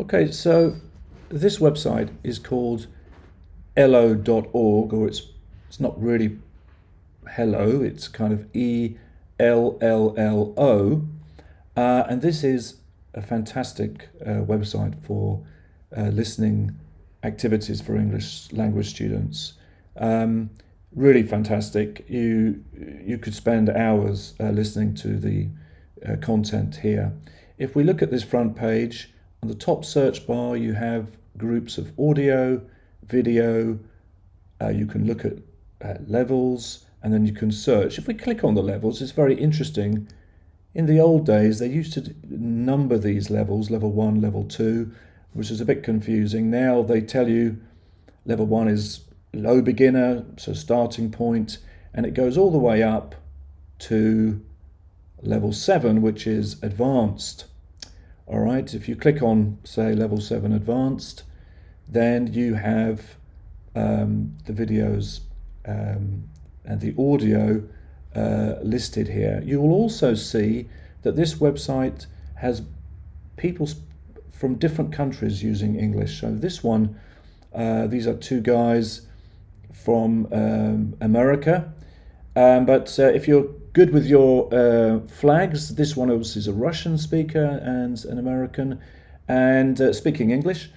Okay, so this website is called ello.org, or it's not really hello, it's kind of ELLLO. And this is a fantastic website for listening activities for English language students. Really fantastic. You could spend hours listening to the content here. If we look at this front page, on the top search bar you have groups of audio, video. You can look at levels, and then you can search. If we click on the levels, it's very interesting. In the old days, they used to number these levels, level 1, level 2, which is a bit confusing. Now they tell you level 1 is low beginner, so starting point, and it goes all the way up to level 7, which is advanced. All right, if you click on, say, level 7 advanced, then you have the videos and the audio listed here. You will also see that this website has people from different countries using English. So this one, these are two guys from America. But if you're good with your flags, this one obviously is a Russian speaker and an American, and speaking English.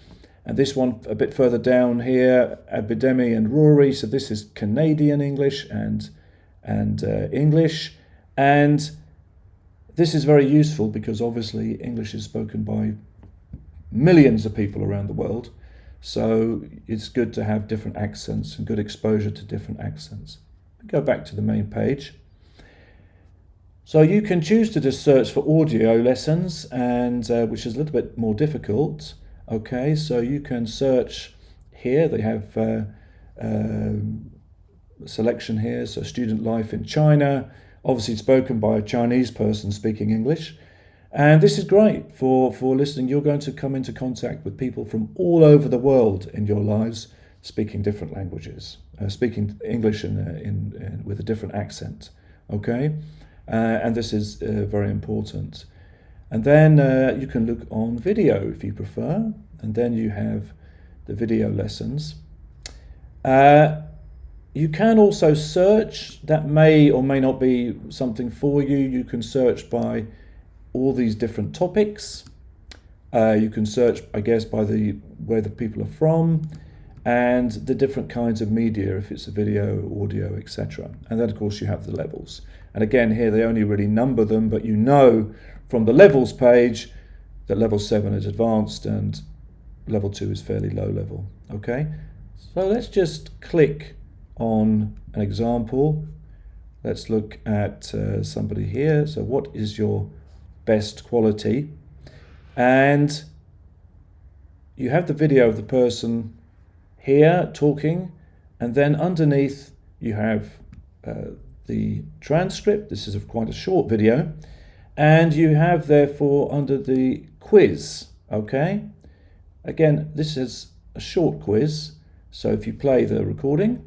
And this one a bit further down here, Abidemi and Rory. So this is Canadian English and English. And this is very useful because obviously English is spoken by millions of people around the world. So it's good to have different accents and good exposure to different accents. Go back to the main page. So you can choose to just search for audio lessons, and which is a little bit more difficult. Okay, so you can search here. They have selection here. So student life in China, obviously spoken by a Chinese person speaking English. And this is great for listening. You're going to come into contact with people from all over the world in your lives, speaking different languages, speaking English with a different accent. Okay, and this is very important. And then you can look on video if you prefer, and then you have the video lessons. You can also search. That may or may not be something for you. You can search by all these different topics. You can search, I guess, by where the people are from, and the different kinds of media, if it's a video, audio, etc. And then, of course, you have the levels. And again, here they only really number them, but you know from the levels page that level 7 is advanced and level 2 is fairly low level. Okay, so let's just click on an example. Let's look at somebody here. So what is your best quality? And you have the video of the person here talking, and then underneath you have the transcript. This is quite a short video, and you have therefore under the quiz. Okay, again, this is a short quiz, so if you play the recording.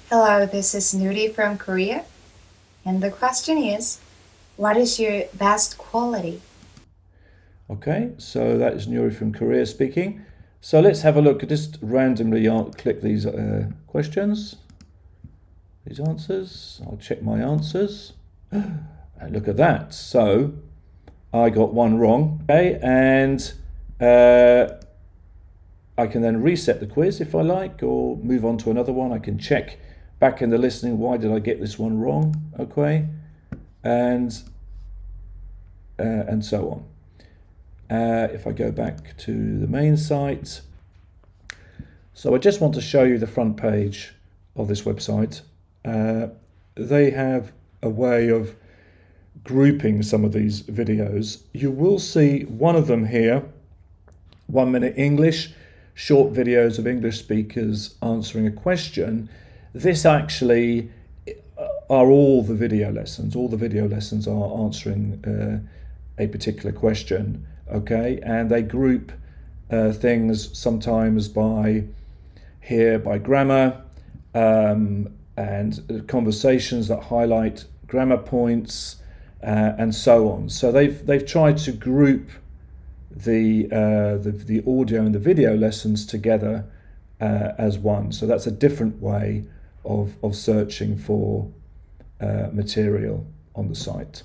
Hello, this is Nuri from Korea, and the question is, what is your best quality? Okay, so that is Nuri from Korea speaking. So let's have a look. Just randomly click these questions, these answers. I'll check my answers. And look at that. So I got one wrong. Okay, and I can then reset the quiz if I like, or move on to another one. I can check back in the listening, why did I get this one wrong? Okay, and so on. If I go back to the main site, so I just want to show you the front page of this website. They have a way of grouping some of these videos. You will see one of them here, 1 minute English, short videos of English speakers answering a question. This actually are all the video lessons. All the video lessons are answering a particular question. Okay, and they group things sometimes by grammar and conversations that highlight grammar points and so on. So they've tried to group the audio and the video lessons together as one. So that's a different way of searching for material on the site.